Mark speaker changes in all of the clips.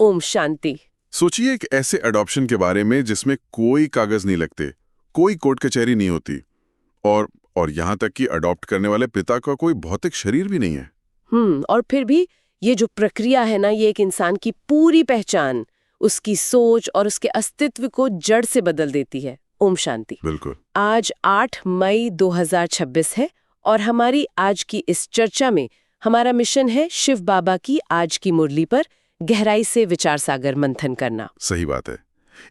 Speaker 1: ओम शांति।
Speaker 2: सोचिए एक ऐसे अडॉप्शन के बारे में जिसमें कोई कागज नहीं लगते, कोई कोर्ट कचहरी नहीं होती, और यहाँ तक कि अडॉप्ट करने वाले पिता का कोई भौतिक शरीर भी नहीं है।
Speaker 1: और फिर भी ये जो प्रक्रिया है ना, ये एक इंसान की पूरी पहचान, उसकी सोच और उसके अस्तित्व को जड़ से बदल देती है। ओम शांति।
Speaker 2: बिल्कुल।
Speaker 1: आज 8 मई 2026 है और हमारी आज की इस चर्चा में हमारा मिशन है शिव बाबा की आज की मुरली पर गहराई से विचार सागर मंथन करना।
Speaker 2: सही बात है।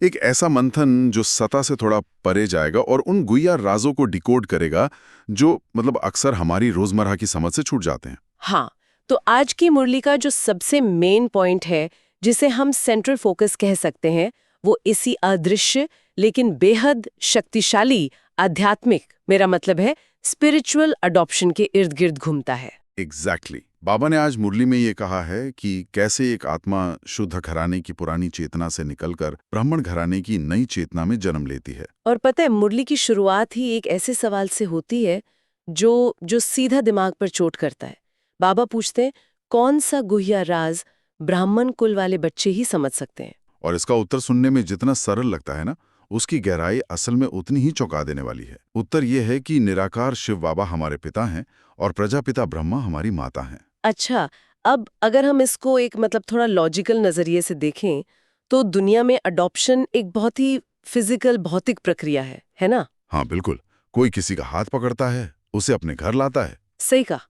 Speaker 2: एक ऐसा मंथन जो सतह से थोड़ा परे जाएगा और उन गुइया राजों को डिकोड करेगा जो अक्सर हमारी रोजमर्रा की समझ से छूट जाते हैं।
Speaker 1: हाँ, तो आज की मुरली का जो सबसे मेन पॉइंट है, जिसे हम सेंट्रल फोकस कह सकते हैं, वो इसी अदृश्य लेकिन बेहद शक्तिशाली आध्यात्मिक, मेरा मतलब है स्पिरिचुअल अडॉप्शन के इर्द गिर्द घूमता है।
Speaker 2: एग्जैक्टली। बाबा ने आज मुरली में ये कहा है कि कैसे एक आत्मा शुद्ध घराने की पुरानी चेतना से निकलकर ब्राह्मण घराने की नई चेतना में जन्म लेती है।
Speaker 1: और पता है, मुरली की शुरुआत ही एक ऐसे सवाल से होती है जो सीधा दिमाग पर चोट करता है। बाबा पूछते हैं, कौन सा गुह्या राज ब्राह्मण कुल वाले बच्चे ही समझ सकते हैं?
Speaker 2: और इसका उत्तर सुनने में जितना सरल लगता है ना, उसकी गहराई असल में उतनी ही चौंका देने वाली है। उत्तर यह है कि निराकार शिव बाबा हमारे पिता हैं और प्रजापिता ब्रह्मा हमारी माता हैं।
Speaker 1: अच्छा, अब अगर हम इसको एक थोड़ा लॉजिकल नजरिए से देखें तो दुनिया में अडॉप्शन एक बहुत ही फिजिकल भौतिक प्रक्रिया है ना?
Speaker 2: हाँ बिल्कुल। कोई किसी का हाथ पकड़ता है, उसे अपने घर लाता है।
Speaker 1: सही कहा।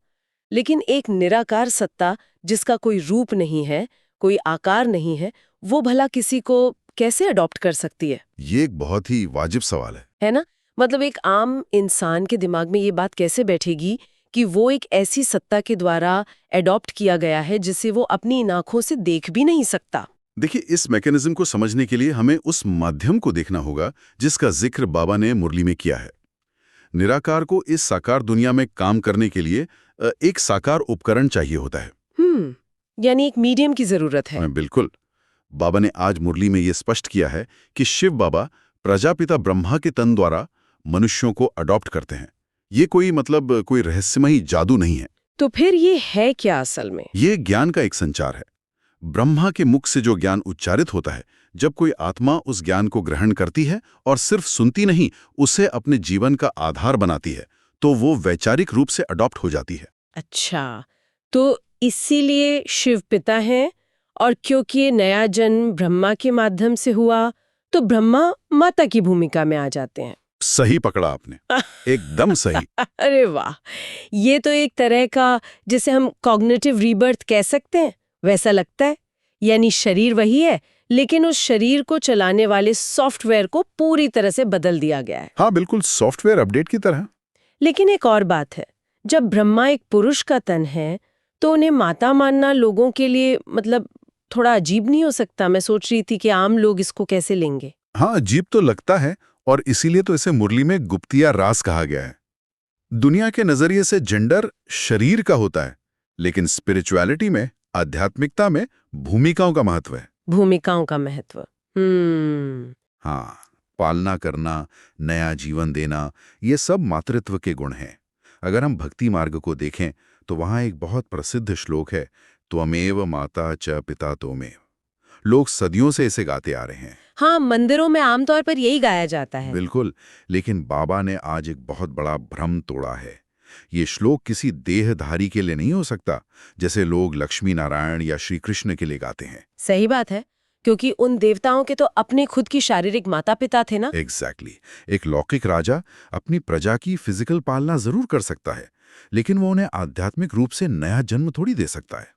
Speaker 1: लेकिन एक निराकार सत्ता जिसका कोई रूप नहीं है, कोई आकार नहीं है, वो भला किसी को कैसे अडॉप्ट कर सकती है?
Speaker 2: ये एक बहुत ही वाजिब सवाल
Speaker 1: है ना? एक आम इंसान के दिमाग में ये बात कैसे बैठेगी कि वो एक ऐसी सत्ता के द्वारा अडॉप्ट किया गया है जिसे वो अपनी इन आंखों से देख भी नहीं सकता।
Speaker 2: देखिए, इस मैकेनिज्म को समझने के लिए हमें उस माध्यम को देखना होगा जिसका जिक्र बाबा ने मुरली में किया है। निराकार को इस साकार दुनिया में काम करने के लिए एक साकार उपकरण चाहिए होता है।
Speaker 1: यानी एक मीडियम की जरूरत है।
Speaker 2: बिल्कुल। बाबा ने आज मुरली में ये स्पष्ट किया है कि शिव बाबा प्रजापिता ब्रह्मा के तन द्वारा मनुष्यों को अडॉप्ट करते हैं। ये कोई रहस्यमयी जादू नहीं है।
Speaker 1: तो फिर ये है क्या असल में?
Speaker 2: ये ज्ञान का एक संचार है। ब्रह्मा के मुख से जो ज्ञान उच्चारित होता है, जब कोई आत्मा उस ज्ञान को ग्रहण करती है और सिर्फ सुनती नहीं, उसे अपने जीवन का आधार बनाती है, तो वो वैचारिक रूप से अडॉप्ट हो जाती है।
Speaker 1: अच्छा, तो इसीलिए शिव पिता हैं, और क्योंकि ये नया जन्म ब्रह्मा के माध्यम से हुआ, तो ब्रह्मा माता की भूमिका में आ जाते हैं।
Speaker 2: सही पकड़ा आपने, एकदम सही।
Speaker 1: अरे वाह, ये तो एक तरह का जिसे हम कॉग्निटिव रीबर्थ कह सकते हैं, वैसा लगता है। यानी शरीर वही है, लेकिन उस शरीर को चलाने वाले सॉफ्टवेयर को पूरी तरह से बदल दिया गया है।
Speaker 2: हाँ बिल्कुल, सॉफ्टवेयर अपडेट की तरह।
Speaker 1: लेकिन एक और बात है, जब ब्रह्मा एक पुरुष का तन है तो उन्हें माता मानना लोगों के लिए थोड़ा अजीब नहीं हो सकता? मैं सोच रही थी कि आम लोग इसको कैसे लेंगे।
Speaker 2: हाँ, अजीब तो लगता है, और इसीलिए तो इसे मुरली में गुप्तिया रास कहा गया है। दुनिया के नजरिए से जेंडर शरीर का होता है, लेकिन स्पिरिचुअलिटी में, आध्यात्मिकता में भूमिकाओं का महत्व है।
Speaker 1: भूमिकाओं का महत्व।
Speaker 2: हाँ, पालना करना, नया जीवन देना, ये सब मातृत्व के गुण हैं। अगर हम भक्ति मार्ग को देखें तो वहां एक बहुत प्रसिद्ध श्लोक है, त्वमेव माता च पिता तोमेव। लोग सदियों से इसे गाते आ रहे हैं।
Speaker 1: हाँ, मंदिरों में आमतौर पर यही गाया जाता है।
Speaker 2: बिल्कुल, लेकिन बाबा ने आज एक बहुत बड़ा भ्रम तोड़ा है। ये श्लोक किसी देहधारी के लिए नहीं हो सकता, जैसे लोग लक्ष्मी नारायण या श्री कृष्ण के लिए गाते हैं।
Speaker 1: सही बात है, क्योंकि उन देवताओं के तो अपने खुद की शारीरिक माता पिता थे ना।
Speaker 2: एग्जैक्टली। एक लौकिक राजा अपनी प्रजा की फिजिकल पालना जरूर कर सकता है, लेकिन वो उन्हें आध्यात्मिक रूप से नया जन्म थोड़ी दे सकता है।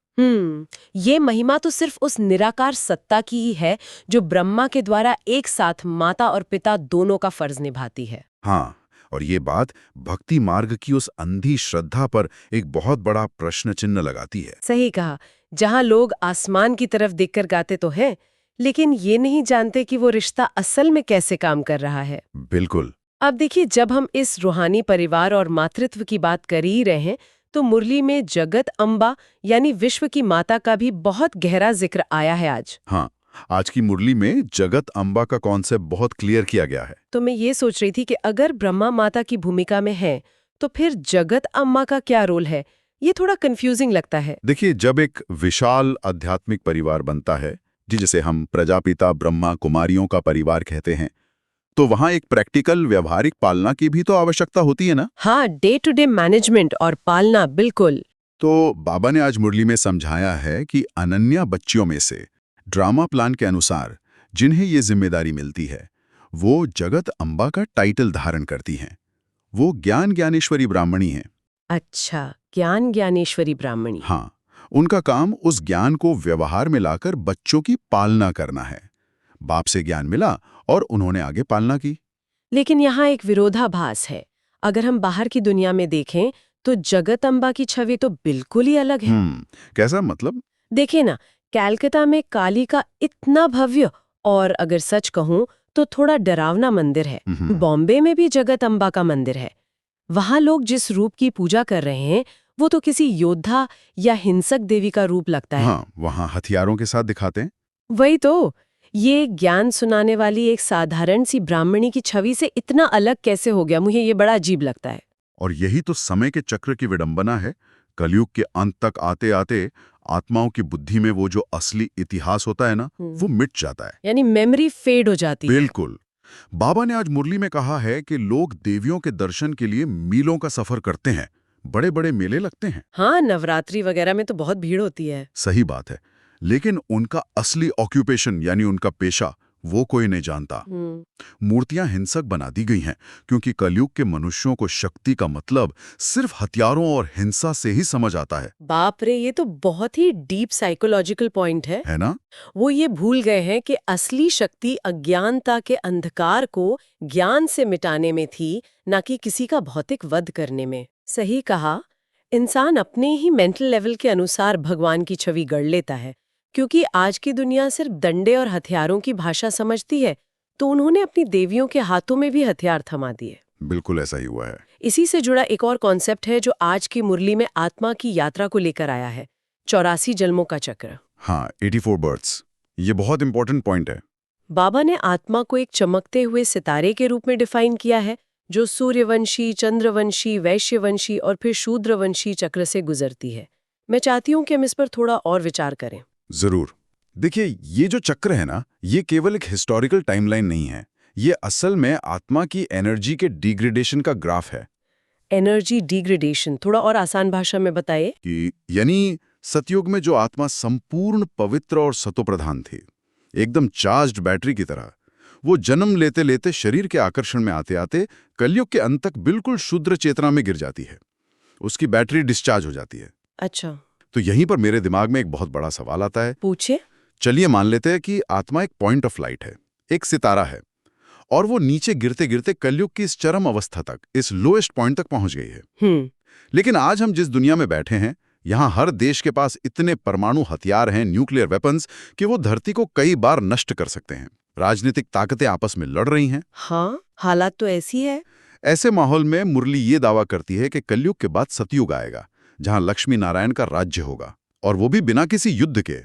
Speaker 1: ये महिमा तो सिर्फ उस निराकार सत्ता की ही है जो ब्रह्मा के द्वारा एक साथ माता और पिता दोनों का फर्ज निभाती है।
Speaker 2: हाँ, और ये बात भक्ति मार्ग की उस अंधी श्रद्धा पर एक बहुत बड़ा प्रश्न चिन्ह लगाती है।
Speaker 1: सही कहा, जहाँ लोग आसमान की तरफ देखकर गाते तो हैं, लेकिन ये नहीं जानते कि वो रिश्ता असल में कैसे काम कर रहा है।
Speaker 2: बिल्कुल।
Speaker 1: अब देखिए, जब हम इस रूहानी परिवार और मातृत्व की बात कर ही रहे हैं, तो मुरली में जगत अम्बा यानी विश्व की माता का भी बहुत गहरा जिक्र आया है आज।
Speaker 2: हाँ, आज की मुरली में जगत अम्बा का कॉन्सेप्ट बहुत क्लियर किया गया है।
Speaker 1: तो मैं ये सोच रही थी कि अगर ब्रह्मा माता की भूमिका में है, तो फिर जगत अम्मा का क्या रोल है? ये थोड़ा कंफ्यूजिंग लगता है।
Speaker 2: देखिए, जब एक विशाल आध्यात्मिक परिवार बनता है, तो जी, जिसे हम प्रजापिता ब्रह्मा कुमारियों का परिवार कहते हैं, तो वहाँ एक प्रैक्टिकल व्यवहारिक पालना की भी तो आवश्यकता होती है ना?
Speaker 1: हाँ, डे टू डे मैनेजमेंट और पालना, बिल्कुल।
Speaker 2: तो बाबा ने आज मुरली में समझाया है कि अनन्या बच्चियों में से ड्रामा प्लान के अनुसार जिन्हें ये जिम्मेदारी मिलती है, वो जगत अम्बा का टाइटल धारण करती हैं। वो ज्ञान ज्ञानेश्वरी ब्राह्मणी हैं।
Speaker 1: अच्छा, ज्ञान ज्ञानेश्वरी ब्राह्मणी।
Speaker 2: हाँ, उनका काम उस ज्ञान को व्यवहार में लाकर बच्चों की पालना करना है। बाप से ज्ञान मिला और उन्होंने आगे पालना की।
Speaker 1: लेकिन यहाँ एक विरोधाभास है। अगर हम बाहर की दुनिया में देखें तो जगत अम्बा की छवि तो बिल्कुल ही अलग है।
Speaker 2: कैसा मतलब?
Speaker 1: देखिए ना, कैलकाता में काली का इतना भव्य और अगर सच कहूं तो थोड़ा डरावना मंदिर है। बॉम्बे में भी जगत अम्बा का मंदिर है। वहां लोग जिस रूप की पूजा कर रहे हैं वो तो किसी योद्धा या हिंसक देवी का रूप लगता है।
Speaker 2: हाँ, वहाँ हथियारों के साथ दिखाते हैं।
Speaker 1: वही तो, ये ज्ञान सुनाने वाली एक साधारण सी ब्राह्मणी की छवि से इतना अलग कैसे हो गया, मुझे ये बड़ा अजीब लगता है।
Speaker 2: और यही तो समय के चक्र की विडंबना है। कलयुग के अंत तक आते आते आत्माओं की बुद्धि में वो जो असली इतिहास होता है ना, वो मिट जाता है।
Speaker 1: यानी मेमोरी फेड हो जाती है।
Speaker 2: बिल्कुल। बाबा ने आज मुरली में कहा है कि लोग देवियों के दर्शन के लिए मीलों का सफर करते हैं, बड़े बड़े मेले लगते हैं।
Speaker 1: हाँ, नवरात्रि वगैरह में तो बहुत भीड़ होती है।
Speaker 2: सही बात है, लेकिन उनका असली ऑक्यूपेशन यानी उनका पेशा वो कोई नहीं जानता। मूर्तियां हिंसक बना दी गई हैं क्योंकि कलयुग के मनुष्यों को शक्ति का मतलब सिर्फ हथियारों और हिंसा से ही समझ आता है।
Speaker 1: बाप रे, ये तो बहुत ही डीप साइकोलॉजिकल पॉइंट है
Speaker 2: ना?
Speaker 1: वो ये भूल गए हैं कि असली शक्ति अज्ञानता के अंधकार को ज्ञान से मिटाने में थी, ना कि किसी का भौतिक वध करने में। सही कहा, इंसान अपने ही मेंटल लेवल के अनुसार भगवान की छवि गढ़ लेता है। क्योंकि आज की दुनिया सिर्फ डंडे और हथियारों की भाषा समझती है, तो उन्होंने अपनी देवियों के हाथों में भी हथियार थमा दिए।
Speaker 2: बिल्कुल ऐसा ही हुआ है।
Speaker 1: इसी से जुड़ा एक और कॉन्सेप्ट है जो आज की मुरली में आत्मा की यात्रा को लेकर आया है, 84 जन्मों का चक्र।
Speaker 2: हाँ, 84 बर्ड्स, ये बहुत इंपॉर्टेंट पॉइंट है।
Speaker 1: बाबा ने आत्मा को एक चमकते हुए सितारे के रूप में डिफाइन किया है, जो सूर्यवंशी, चंद्रवंशी, वैश्यवंशी और फिर शूद्रवंशी चक्र से गुजरती है। मैं चाहती हूँ कि हम इस पर थोड़ा और विचार करें।
Speaker 2: जरूर। देखिए, ये जो चक्र है ना, ये केवल एक हिस्टोरिकल टाइमलाइन नहीं है। ये असल में आत्मा की एनर्जी के डिग्रेडेशन का ग्राफ है।
Speaker 1: एनर्जी डिग्रेडेशन थोड़ा और आसान भाषा में बताइए।
Speaker 2: कि यानी सतयुग में जो आत्मा संपूर्ण पवित्र और सतोप्रधान थी, एकदम चार्ज्ड बैटरी की तरह, वो जन्म लेते लेते शरीर के आकर्षण में आते आते कलयुग के अंत तक बिल्कुल शुद्र चेतना में गिर जाती है। उसकी बैटरी डिस्चार्ज हो जाती है।
Speaker 1: अच्छा,
Speaker 2: तो यहीं पर मेरे दिमाग में एक बहुत बड़ा सवाल आता है।
Speaker 1: पूछे।
Speaker 2: चलिए मान लेते हैं कि आत्मा एक पॉइंट ऑफ लाइट है, एक सितारा है, और वो नीचे गिरते गिरते कलयुग की इस चरम अवस्था तक, इस लोएस्ट पॉइंट तक पहुंच गई है। लेकिन आज हम जिस दुनिया में बैठे हैं, यहाँ हर देश के पास इतने परमाणु हथियार हैं, न्यूक्लियर वेपन्स, कि वो धरती को कई बार नष्ट कर सकते हैं। राजनीतिक ताकतें आपस में लड़ रही हैं।
Speaker 1: हाँ, हालात तो ऐसी है।
Speaker 2: ऐसे माहौल में मुरली ये दावा करती है कि कलयुग के बाद सतयुग आएगा, जहां लक्ष्मी नारायण का राज्य होगा, और वो भी बिना किसी युद्ध के।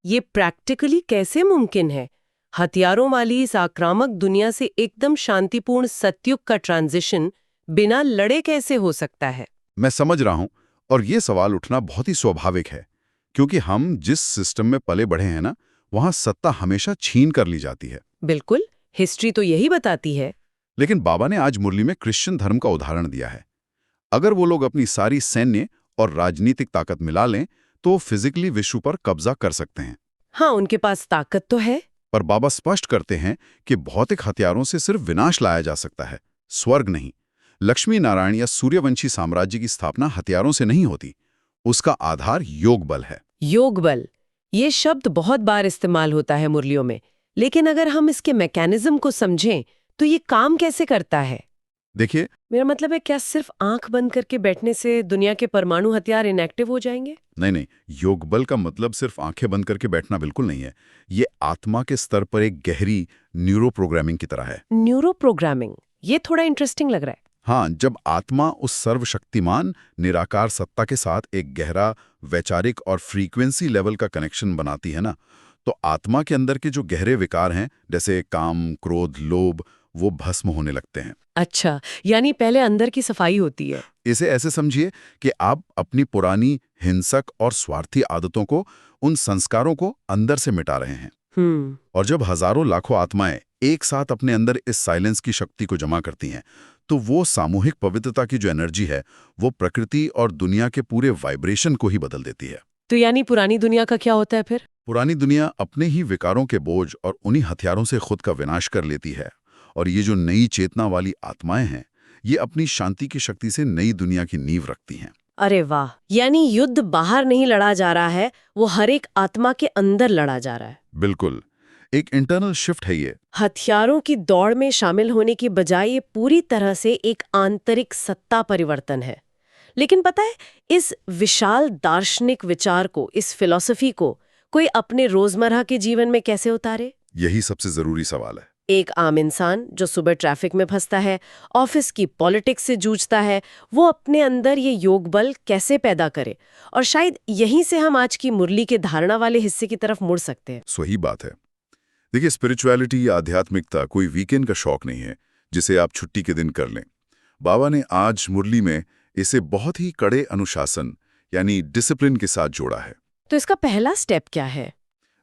Speaker 1: ये प्रैक्टिकली कैसे मुमकिन है? हथियारों वाली इस आक्रामक दुनिया से एकदम शांतिपूर्ण सतयुग का ट्रांजिशन बिना लड़े कैसे हो सकता है?
Speaker 2: मैं समझ रहा हूं, और ये सवाल उठना बहुत ही स्वाभाविक है, क्योंकि हम जिस सिस्टम में पले बढ़े हैं ना, वहां सत्ता हमेशा छीन कर ली जाती है।
Speaker 1: बिल्कुल, हिस्ट्री तो यही बताती है।
Speaker 2: लेकिन बाबा ने आज मुरली में क्रिश्चियन धर्म का उदाहरण दिया है। अगर वो लोग अपनी सारी सैन्य और राजनीतिक ताकत मिला लें, तो वो फिजिकली विश्व पर कब्जा कर सकते हैं।
Speaker 1: हाँ, उनके पास ताकत तो है।
Speaker 2: पर बाबा स्पष्ट करते हैं कि भौतिक हथियारों से सिर्फ विनाश लाया जा सकता है, स्वर्ग नहीं। लक्ष्मी नारायण या सूर्यवंशी साम्राज्य की स्थापना हथियारों से नहीं होती, उसका आधार योग बल है।
Speaker 1: योग बल, ये शब्द बहुत बार इस्तेमाल होता है मुरलियों में, लेकिन अगर हम इसके मैकेनिज्म को समझें तो ये काम कैसे करता है?
Speaker 2: देखिए,
Speaker 1: मेरा मतलब है, क्या सिर्फ आंख बंद करके बैठने से दुनिया के परमाणु हथियार इनएक्टिव हो जाएंगे?
Speaker 2: नहीं, योग बल का मतलब सिर्फ आंखें बंद करके बैठना बिल्कुल नहीं है। ये आत्मा के स्तर पर एक गहरी न्यूरो प्रोग्रामिंग की तरह है।
Speaker 1: न्यूरो प्रोग्रामिंग, ये थोड़ा इंटरेस्टिंग लग रहा है।
Speaker 2: हाँ, जब आत्मा उस सर्वशक्तिमान निराकार सत्ता के साथ एक गहरा वैचारिक और फ्रीक्वेंसी लेवल का कनेक्शन बनाती है ना, तो आत्मा के अंदर के जो गहरे विकार हैं, जैसे काम, क्रोध, लोभ, वो भस्म होने लगते हैं।
Speaker 1: अच्छा, यानी पहले अंदर की सफाई होती है।
Speaker 2: इसे ऐसे समझिए कि आप अपनी पुरानी हिंसक और स्वार्थी आदतों को उन संस्कारों को अंदर से मिटा रहे हैं। और जब हजारों लाखों आत्माएं एक साथ अपने अंदर इस साइलेंस की शक्ति को जमा करती हैं, तो वो सामूहिक पवित्रता की जो एनर्जी है वो प्रकृति और दुनिया के पूरे वाइब्रेशन को ही बदल देती है।
Speaker 1: तो यानी पुरानी दुनिया का क्या होता है फिर?
Speaker 2: पुरानी दुनिया अपने ही विकारों के बोझ और उन्हीं हथियारों से खुद का विनाश कर लेती है, और ये जो नई चेतना वाली आत्माएं हैं, ये अपनी शांति की शक्ति से नई दुनिया की नींव रखती हैं।
Speaker 1: अरे वाह, यानी युद्ध बाहर नहीं लड़ा जा रहा है, वो हर एक आत्मा के अंदर लड़ा जा रहा है।
Speaker 2: बिल्कुल, एक इंटरनल शिफ्ट है ये।
Speaker 1: हथियारों की दौड़ में शामिल होने की बजाय ये पूरी तरह से एक आंतरिक सत्ता परिवर्तन है। लेकिन पता है, इस विशाल दार्शनिक विचार को, इस फिलॉसफी को कोई अपने रोजमर्रा के जीवन में कैसे उतारे?
Speaker 2: यही सबसे जरूरी सवाल है।
Speaker 1: एक आम इंसान जो सुबह ट्रैफिक में फंसता है, ऑफिस की पॉलिटिक्स से जूझता है, वो अपने अंदर ये योग बल कैसे पैदा करे? और शायद यहीं से हम आज की मुरली के धारणा वाले हिस्से की तरफ मुड़ सकते हैं।
Speaker 2: सही बात है। देखिए, स्पिरिचुअलिटी या आध्यात्मिकता कोई वीकेंड का शौक नहीं है जिसे आप छुट्टी के दिन कर लें। बाबा ने आज मुरली में इसे बहुत ही कड़े अनुशासन यानी डिसिप्लिन के साथ जोड़ा है।
Speaker 1: तो इसका पहला स्टेप क्या है?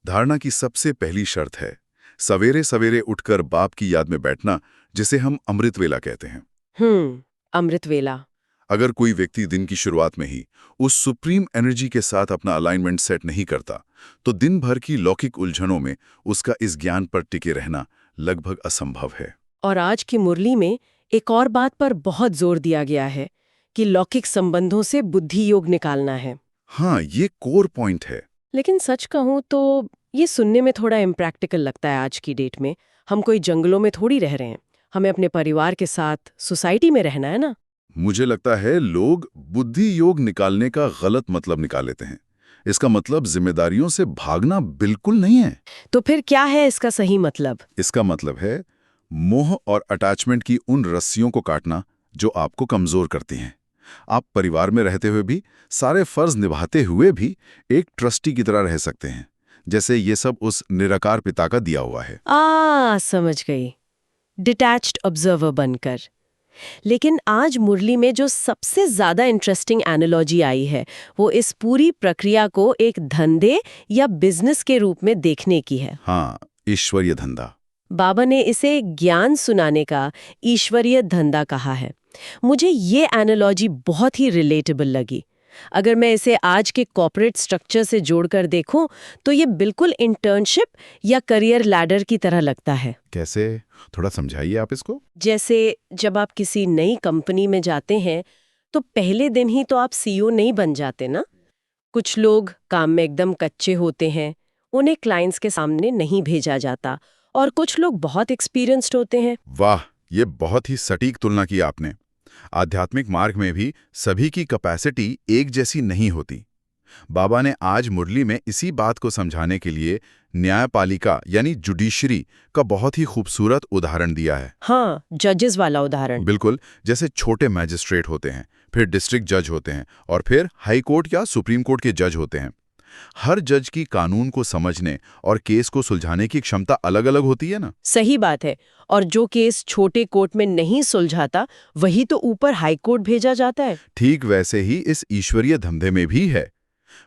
Speaker 2: धारणा की सबसे पहली शर्त है सवेरे सवेरे उठकर बाप की याद में बैठना, जिसे हम अमृत वेला कहते हैं।
Speaker 1: अमृत वेला।
Speaker 2: अगर कोई व्यक्ति दिन की शुरुआत में ही उस सुप्रीम एनर्जी के साथ अपना अलाइनमेंट सेट नहीं करता, तो दिन भर की लौकिक उलझनों में उसका इस ज्ञान पर टिके रहना लगभग असंभव है।
Speaker 1: और आज की मुरली में एक और बात पर बहुत जोर दिया गया है कि लौकिक संबंधों से बुद्धि योग निकालना है।
Speaker 2: हाँ, ये कोर पॉइंट है।
Speaker 1: लेकिन सच कहूं तो ये सुनने में थोड़ा इम्प्रैक्टिकल लगता है। आज की डेट में हम कोई जंगलों में थोड़ी रह रहे हैं, हमें अपने परिवार के साथ सोसाइटी में रहना है ना।
Speaker 2: मुझे लगता है लोग बुद्धि योग निकालने का गलत मतलब निकाल लेते हैं। इसका मतलब जिम्मेदारियों से भागना बिल्कुल नहीं है।
Speaker 1: तो फिर क्या है इसका सही मतलब?
Speaker 2: इसका मतलब है मोह और अटैचमेंट की उन रस्सियों को काटना जो आपको कमजोर करती हैं। आप परिवार में रहते हुए भी, सारे फर्ज निभाते हुए भी एक ट्रस्टी की तरह रह सकते हैं, जैसे ये सब उस निराकार पिता का दिया हुआ है।
Speaker 1: समझ गई, डिटैच्ड ऑब्जर्वर बनकर। लेकिन आज मुरली में जो सबसे ज्यादा इंटरेस्टिंग एनालॉजी आई है, वो इस पूरी प्रक्रिया को एक धंधे या बिजनेस के रूप में देखने की है।
Speaker 2: हाँ, ईश्वरीय धंधा।
Speaker 1: बाबा ने इसे ज्ञान सुनाने का ईश्वरीय धंधा कहा है। मुझे ये एनालॉजी बहुत ही रिलेटेबल लगी। अगर मैं इसे आज के कॉर्पोरेट स्ट्रक्चर से जोड़कर देखूं, तो ये बिल्कुल इंटर्नशिप या करियर लैडर की तरह लगता है।
Speaker 2: कैसे? थोड़ा समझाइए आप इसको।
Speaker 1: जैसे जब आप किसी नई कंपनी में जाते हैं, तो पहले दिन ही तो आप सीईओ नहीं बन जाते ना। कुछ लोग काम में एकदम कच्चे होते हैं, उन्हें क्लाइंट्स के सामने नहीं भेजा जाता, और कुछ लोग बहुत एक्सपीरियंस्ड होते हैं।
Speaker 2: वाह, ये बहुत ही सटीक तुलना की आपने। आध्यात्मिक मार्ग में भी सभी की कैपेसिटी एक जैसी नहीं होती। बाबा ने आज मुरली में इसी बात को समझाने के लिए न्यायपालिका यानी जुडिशरी का बहुत ही खूबसूरत उदाहरण दिया है।
Speaker 1: हाँ, जजेस वाला उदाहरण।
Speaker 2: बिल्कुल, जैसे छोटे मैजिस्ट्रेट होते हैं, फिर डिस्ट्रिक्ट जज होते हैं, और फिर हाई कोर्ट या सुप्रीम कोर्ट के जज होते हैं। हर जज की कानून को समझने और केस को सुलझाने की क्षमता अलग अलग होती है ना।
Speaker 1: सही बात है। और जो केस छोटे कोर्ट में नहीं सुलझाता, वही तो ऊपर हाई कोर्ट भेजा जाता है।
Speaker 2: ठीक वैसे ही इस ईश्वरीय धंधे में भी है।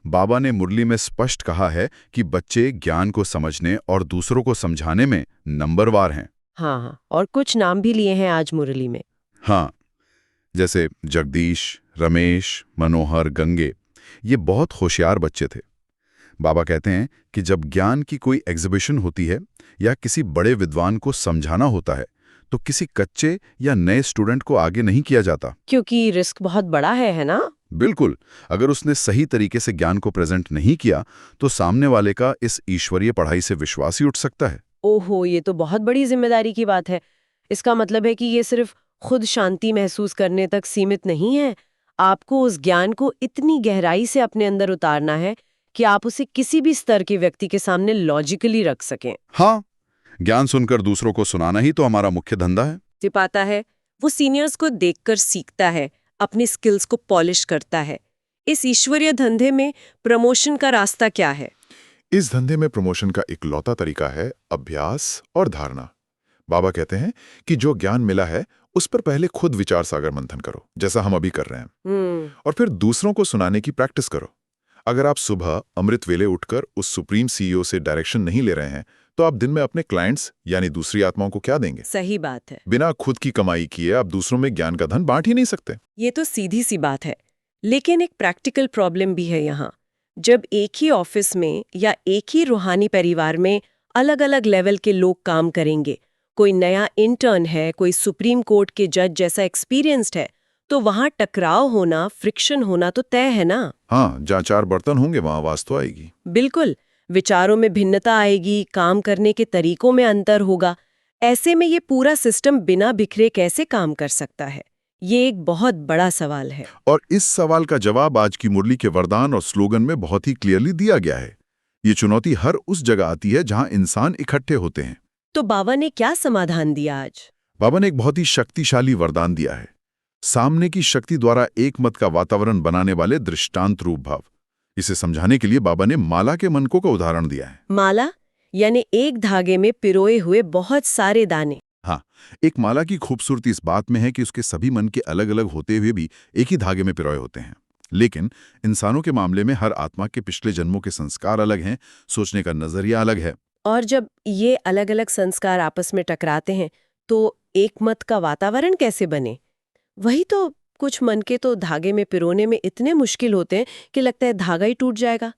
Speaker 2: बाबा ने मुरली में स्पष्ट कहा है कि बच्चे ज्ञान को समझने और दूसरों को समझाने में नंबरवार हैं।
Speaker 1: हाँ, और कुछ नाम भी लिए हैं आज मुरली में।
Speaker 2: हाँ, जैसे जगदीश, रमेश, मनोहर, गंगे, ये बहुत होशियार बच्चे थे। बाबा कहते हैं कि जब ज्ञान की कोई एग्जिबिशन होती है या किसी बड़े विद्वान को समझाना होता है, तो किसी कच्चे या नए स्टूडेंट को आगे नहीं किया जाता,
Speaker 1: क्योंकि रिस्क बहुत बड़ा है ना।
Speaker 2: बिल्कुल। अगर उसने सही तरीके से ज्ञान को प्रेजेंट नहीं किया, तो सामने वाले का इस ईश्वरीय पढ़ाई से विश्वास ही उठ सकता है।
Speaker 1: ओहो, ये तो बहुत बड़ी जिम्मेदारी की बात है। इसका मतलब है कि ये सिर्फ खुद शांति महसूस करने तक सीमित नहीं है। आपको उस ज्ञान को इतनी गहराई से अपने अंदर उतारना है कि आप उसे किसी भी स्तर के व्यक्ति के सामने लॉजिकली रख सकें।
Speaker 2: हाँ, ज्ञान सुनकर दूसरों को सुनाना ही तो हमारा मुख्य धंधा है।
Speaker 1: सिपाता है, वो सीनियर्स को देखकर सीखता है, अपनी स्किल्स को पॉलिश करता है। इस ईश्वरीय धंधे में प्रमोशन का रास्ता क्या है?
Speaker 3: इस धंधे में प्रमोशन का इकलौता तरीका है अभ्यास और धारणा। बाबा कहते हैं कि जो ज्ञान मिला है उस पर पहले खुद विचार सागर मंथन करो, जैसा हम अभी कर रहे हैं, और फिर दूसरों को सुनाने की प्रैक्टिस करो। अगर आप सुबह अमृत वेले उठकर उस सुप्रीम सीईओ से डायरेक्शन नहीं ले रहे हैं, तो आप दिन में अपने क्लाइंट्स यानी दूसरी आत्माओं को क्या देंगे?
Speaker 1: सही बात है।
Speaker 3: बिना खुद की कमाई किए आप दूसरों में ज्ञान का धन बांट ही नहीं सकते।
Speaker 1: ये तो सीधी सी बात है, लेकिन एक प्रैक्टिकल प्रॉब्लम भी है यहाँ। जब एक ही ऑफिस में या एक ही रूहानी परिवार में अलग अलग लेवल के लोग काम करेंगे, कोई नया इंटर्न है, कोई सुप्रीम कोर्ट के जज जैसा एक्सपीरियंस्ड है, तो वहाँ टकराव होना, फ्रिक्शन होना तो तय है ना।
Speaker 3: हाँ, जहाँ चार बर्तन होंगे वहाँ आवाज तो आएगी।
Speaker 1: बिल्कुल, विचारों में भिन्नता आएगी, काम करने के तरीकों में अंतर होगा। ऐसे में ये पूरा सिस्टम बिना बिखरे कैसे काम कर सकता है? ये एक बहुत बड़ा सवाल है।
Speaker 3: और इस सवाल का जवाब आज की मुरली के वरदान और स्लोगन में बहुत ही क्लियरली दिया गया है। ये चुनौती हर उस जगह आती है जहां इंसान इकट्ठे होते हैं।
Speaker 1: तो बाबा ने क्या समाधान दिया आज?
Speaker 3: बाबा ने एक बहुत ही शक्तिशाली वरदान दिया है। सामने की शक्ति द्वारा एक मत का वातावरण बनाने वाले दृष्टांत रूप भाव। इसे समझाने के लिए बाबा ने माला के मनकों का उदाहरण दिया है।
Speaker 1: माला यानी एक धागे में पिरोए हुए बहुत सारे दाने।
Speaker 3: हाँ, एक माला की खूबसूरती इस बात में है कि उसके सभी मन के अलग अलग होते हुए भी एक ही धागे में पिरोए होते हैं। लेकिन इंसानों के मामले में हर आत्मा के पिछले जन्मों के संस्कार अलग हैं, सोचने का नजरिया अलग है।
Speaker 1: और जब ये अलग अलग संस्कार आपस में टकराते हैं, तो एक मत का वातावरण कैसे बने? वही तो, कुछ मन के तो धागे में पिरोने में इतने मुश्किल होते हैं कि लगता है धागा ही टूट जाएगा।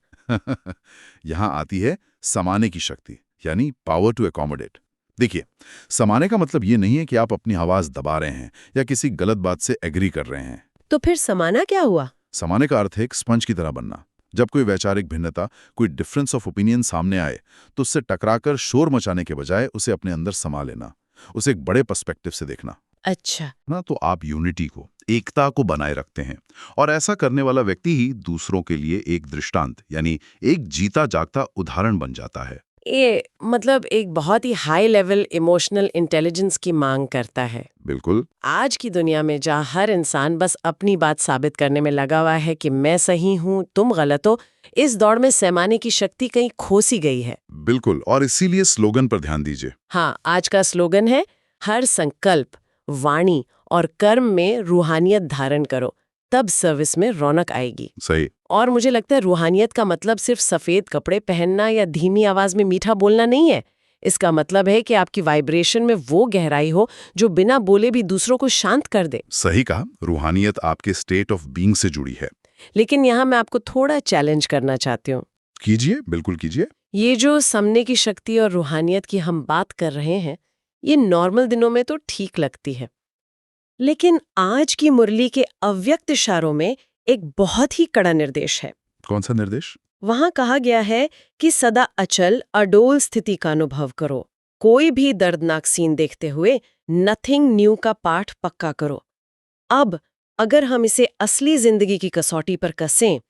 Speaker 3: यहां आती है समाने की शक्ति, यानी पावर टू अकोमोडेट। देखिए, समाने का मतलब ये नहीं है कि आप अपनी आवाज दबा रहे हैं या किसी गलत बात से एग्री कर रहे हैं।
Speaker 1: तो फिर समाना क्या हुआ?
Speaker 3: समाने का अर्थ है एक स्पंज की तरह बनना। जब कोई वैचारिक भिन्नता, कोई डिफरेंस ऑफ ओपिनियन सामने आए, तो उससे टकराकर शोर मचाने के बजाय उसे अपने अंदर समा लेना, उसे एक बड़े पर्सपेक्टिव से देखना।
Speaker 1: अच्छा।
Speaker 3: ना तो आप यूनिटी को, एकता को बनाए रखते हैं, और ऐसा करने वाला व्यक्ति ही दूसरों के लिए एक दृष्टांत यानी एक जीता जागता उदाहरण बन जाता है।
Speaker 1: ये मतलब एक बहुत ही हाई लेवल इमोशनल इंटेलिजेंस की मांग करता है।
Speaker 3: बिल्कुल।
Speaker 1: आज की दुनिया में जहाँ हर इंसान बस अपनी बात साबित करने में लगा हुआ है कि मैं सही हूँ, तुम गलत हो, इस दौड़ में समाने की शक्ति कहीं खो सी गई है।
Speaker 3: बिल्कुल, और इसीलिए स्लोगन पर ध्यान दीजिए।
Speaker 1: हाँ, आज का स्लोगन है, हर संकल्प, वाणी और कर्म में रूहानियत धारण करो, तब सर्विस में रौनक आएगी।
Speaker 3: सही।
Speaker 1: और मुझे लगता है रूहानियत का मतलब सिर्फ सफेद कपड़े पहनना या धीमी आवाज में मीठा बोलना नहीं है। इसका मतलब है कि आपकी वाइब्रेशन में वो गहराई हो जो बिना बोले भी दूसरों को शांत कर दे।
Speaker 3: सही कहा, रूहानियत आपके स्टेट ऑफ बीइंग से जुड़ी है।
Speaker 1: लेकिन यहाँ मैं आपको थोड़ा चैलेंज करना चाहती हूँ।
Speaker 3: कीजिए, बिल्कुल कीजिए।
Speaker 1: ये जो समने की शक्ति और रूहानियत की हम बात कर रहे हैं, ये नॉर्मल दिनों में तो ठीक लगती है, लेकिन आज की मुरली के अव्यक्त इशारों में एक बहुत ही कड़ा निर्देश है।
Speaker 3: कौन सा निर्देश?
Speaker 1: वहां कहा गया है कि सदा अचल अडोल स्थिति का अनुभव करो। कोई भी दर्दनाक सीन देखते हुए नथिंग न्यू का पाठ पक्का करो। अब अगर हम इसे असली जिंदगी की कसौटी पर कसें,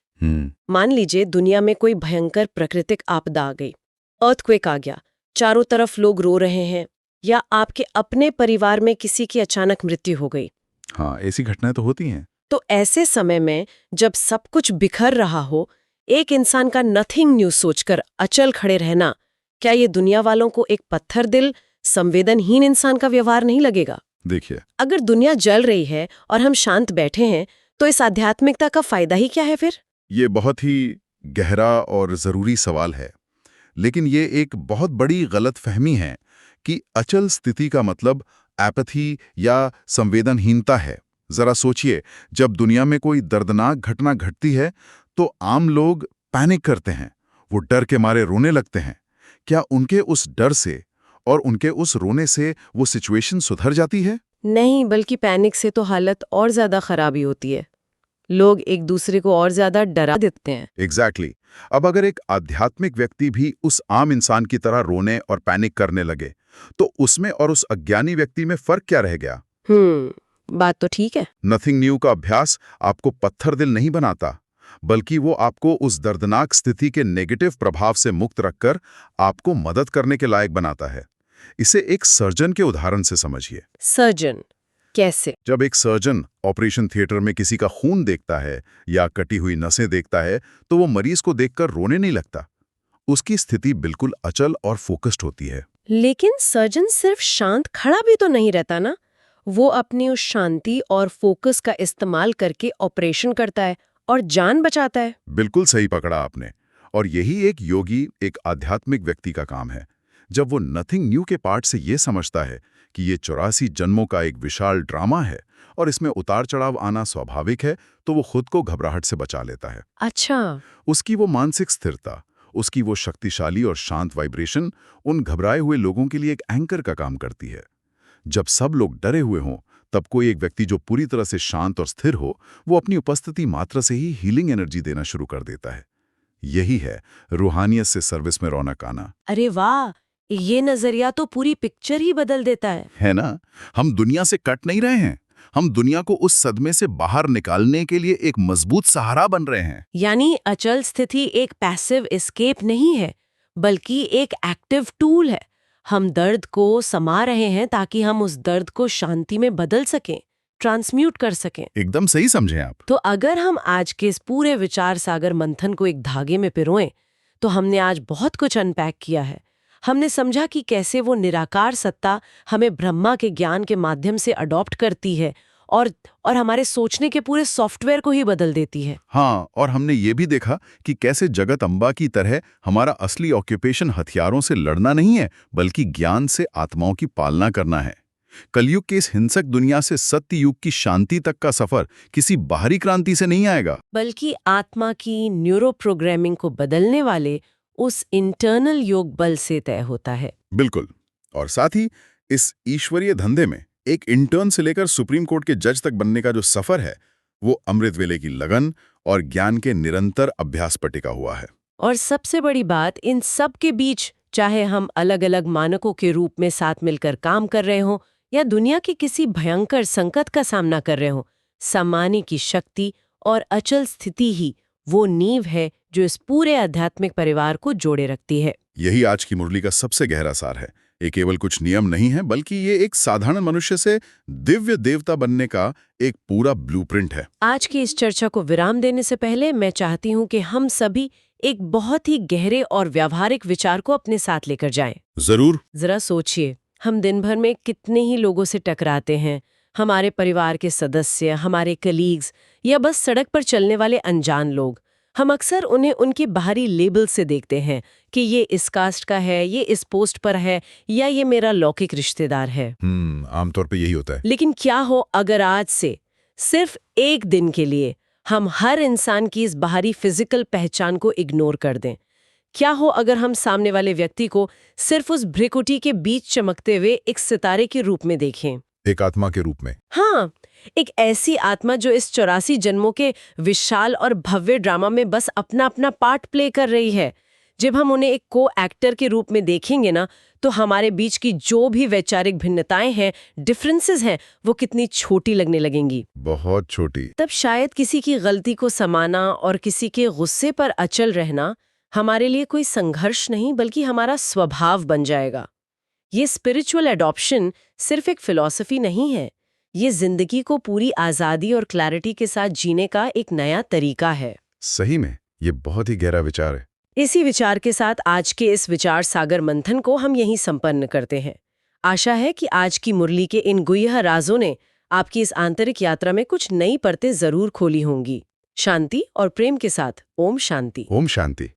Speaker 1: मान लीजिए दुनिया में कोई भयंकर प्राकृतिक आपदा आ गई, अर्थक्वेक आ गया, चारों तरफ लोग रो रहे हैं, या आपके अपने परिवार में किसी की अचानक मृत्यु हो गई।
Speaker 3: हाँ, ऐसी घटनाएं तो होती हैं।
Speaker 1: तो ऐसे समय में जब सब कुछ बिखर रहा हो, एक इंसान का नथिंग न्यूज सोचकर अचल खड़े रहना, क्या ये दुनिया वालों को एक पत्थर दिल, संवेदनहीन इंसान का व्यवहार नहीं लगेगा?
Speaker 3: देखिए,
Speaker 1: अगर दुनिया जल रही है और हम शांत बैठे हैं, तो इस आध्यात्मिकता का फायदा ही क्या है फिर?
Speaker 3: ये बहुत ही गहरा और जरूरी सवाल है, लेकिन ये एक बहुत बड़ी गलतफहमी है कि अचल स्थिति का मतलब एपैथी या संवेदनहीनता है। जरा सोचिए, जब दुनिया में कोई दर्दनाक घटना घटती है तो आम लोग पैनिक करते हैं, वो डर के मारे रोने लगते हैं। क्या उनके उस डर से और उनके उस रोने से वो सिचुएशन सुधर जाती है?
Speaker 1: नहीं, बल्कि पैनिक से तो हालत और ज्यादा खराबी होती है। लोग एक दूसरे को और ज्यादा डरा देते हैं।
Speaker 3: एग्जैक्टली। अब अगर एक आध्यात्मिक व्यक्ति भी उस आम इंसान की तरह रोने और पैनिक करने लगे, तो उसमें और उस अज्ञानी व्यक्ति में फर्क क्या रह गया?
Speaker 1: बात तो ठीक है।
Speaker 3: नथिंग न्यू का अभ्यास आपको पत्थर दिल नहीं बनाता, बल्कि वो आपको उस दर्दनाक स्थिति के नेगेटिव प्रभाव से मुक्त रखकर आपको मदद करने के लायक बनाता है। इसे एक सर्जन के उदाहरण से समझिए।
Speaker 1: सर्जन कैसे?
Speaker 3: जब एक सर्जन ऑपरेशन थिएटर में किसी का खून देखता है या कटी हुई नसें देखता है, तो वो मरीज को देखकर रोने नहीं लगता। उसकी स्थिति बिल्कुल अचल और फोकस्ड होती है।
Speaker 1: लेकिन सर्जन सिर्फ शांत खड़ा भी तो नहीं रहता ना। वो अपनी उस शांति और फोकस का इस्तेमाल करके ऑपरेशन करता है, और जान बचाता है।
Speaker 3: बिल्कुल सही पकड़ा आपने। और यही एक योगी, एक आध्यात्मिक व्यक्ति का काम है। जब वो नथिंग न्यू के पार्ट से ये समझता है कि ये 84 जन्मों का एक विशाल ड्रामा है और इसमें उतार चढ़ाव आना स्वाभाविक है, तो वो खुद को घबराहट से बचा लेता है।
Speaker 1: अच्छा।
Speaker 3: उसकी वो मानसिक स्थिरता, उसकी वो शक्तिशाली और शांत वाइब्रेशन उन घबराए हुए लोगों के लिए एक एंकर का काम करती है। जब सब लोग डरे हुए हों, तब कोई एक व्यक्ति जो पूरी तरह से शांत और स्थिर हो, वो अपनी उपस्थिति मात्र से ही हीलिंग एनर्जी देना शुरू कर देता है। यही है रूहानियत से सर्विस में रौनक आना।
Speaker 1: अरे वाह, ये नजरिया तो पूरी पिक्चर ही बदल देता
Speaker 3: है ना? हम दुनिया से कट नहीं रहे हैं, हम दुनिया को उस सदमे से बाहर निकालने के लिए एक मजबूत सहारा बन रहे हैं।
Speaker 1: यानी अचल स्थिति एक पैसिव एस्केप नहीं है, बल्कि एक एक्टिव टूल है। हम दर्द को समा रहे हैं ताकि हम उस दर्द को शांति में बदल सकें, ट्रांसम्यूट कर सकें।
Speaker 3: एकदम सही समझे आप।
Speaker 1: तो अगर हम आज के इस पूरे विचार सागर मंथन को एक धागे में पिरोएं, तो हमने आज बहुत कुछ अनपैक किया है। हमने समझा कि कैसे वो निराकार सत्ता हमें ब्रह्मा के ज्ञान के माध्यम से अडॉप्ट करती है और हमारे सोचने के पूरे सॉफ्टवेयर को ही बदल देती है।
Speaker 3: हाँ, और हमने ये भी देखा कि कैसे जगत अम्बा की तरह हमारा असली ऑक्यूपेशन हथियारों से लड़ना नहीं है, बल्कि ज्ञान से आत्माओं की पालना करना है। कलयुग के इस हिंसक दुनिया से सत्य युग की शांति तक का सफर किसी बाहरी क्रांति से नहीं आएगा,
Speaker 1: बल्कि आत्मा की न्यूरो प्रोग्रामिंग को बदलने वाले उस इंटरनल योग बल से तय होता है।
Speaker 3: बिल्कुल। और साथ ही इस ईश्वरीय धंधे में एक इंटर्न से लेकर सुप्रीम कोर्ट के जज तक बनने का जो सफर है, वो अमृत वेले की लगन और ज्ञान के निरंतर अभ्यास पर टिका हुआ है।
Speaker 1: और सबसे बड़ी बात, इन सब के बीच चाहे हम अलग अलग मानकों के रूप में साथ मिलकर काम कर रहे हों या दुनिया के किसी भयंकर संकट का सामना कर रहे हों, सम्मानी की शक्ति और अचल स्थिति ही वो नींव है जो इस पूरे आध्यात्मिक परिवार को जोड़े रखती है।
Speaker 3: यही आज की मुरली का सबसे गहरा सार है। ये केवल कुछ नियम नहीं है, बल्कि ये एक साधारण मनुष्य से दिव्य देवता बनने का एक पूरा ब्लूप्रिंट है।
Speaker 1: आज की इस चर्चा को विराम देने से पहले मैं चाहती हूँ कि हम सभी एक बहुत ही गहरे और व्यावहारिक विचार को अपने साथ लेकर जाएं।
Speaker 3: जरूर।
Speaker 1: जरा सोचिए, हम दिन भर में कितने ही लोगों से टकराते हैं। हमारे परिवार के सदस्य, हमारे कलीग्स या बस सड़क पर चलने वाले अनजान लोग। हम अक्सर उन्हें उनकी बाहरी लेबल से देखते हैं कि ये इस कास्ट का है, ये इस पोस्ट पर है, या ये मेरा लौकिक रिश्तेदार है।
Speaker 3: आमतौर पे यही होता है।
Speaker 1: लेकिन क्या हो अगर आज से सिर्फ एक दिन के लिए हम हर इंसान की इस बाहरी फिजिकल पहचान को इग्नोर कर दें? क्या हो अगर हम सामने वाले व्यक्ति को सिर्फ उस भ्रिकुटी के बीच चमकते हुए एक सितारे के रूप में देखें?
Speaker 3: एक आत्मा के रूप में।
Speaker 1: हाँ, एक ऐसी आत्मा जो इस 84 जन्मों के विशाल और भव्य ड्रामा में बस अपना अपना पार्ट प्ले कर रही है। जब हम उन्हें एक को एक्टर के रूप में देखेंगे ना, तो हमारे बीच की जो भी वैचारिक भिन्नताएं हैं, डिफरेंसेस हैं, वो कितनी छोटी लगने लगेंगी।
Speaker 3: बहुत छोटी।
Speaker 1: तब शायद किसी की गलती को समाना और किसी के गुस्से पर अचल रहना हमारे लिए कोई संघर्ष नहीं, बल्कि हमारा स्वभाव बन जाएगा। ये स्पिरिचुअल एडॉप्शन सिर्फ एक फिलॉसफी नहीं है, ये जिंदगी को पूरी आज़ादी और क्लैरिटी के साथ जीने का एक नया तरीका है।
Speaker 3: सही में, ये बहुत ही गहरा विचार है।
Speaker 1: इसी विचार के साथ आज के इस विचार सागर मंथन को हम यहीं संपन्न करते हैं। आशा है कि आज की मुरली के इन गुह्य राजों ने आपकी इस आंतरिक यात्रा में कुछ नई परतें जरूर खोली होंगी। शांति और प्रेम के साथ, ओम शांति।
Speaker 3: ओम शांति।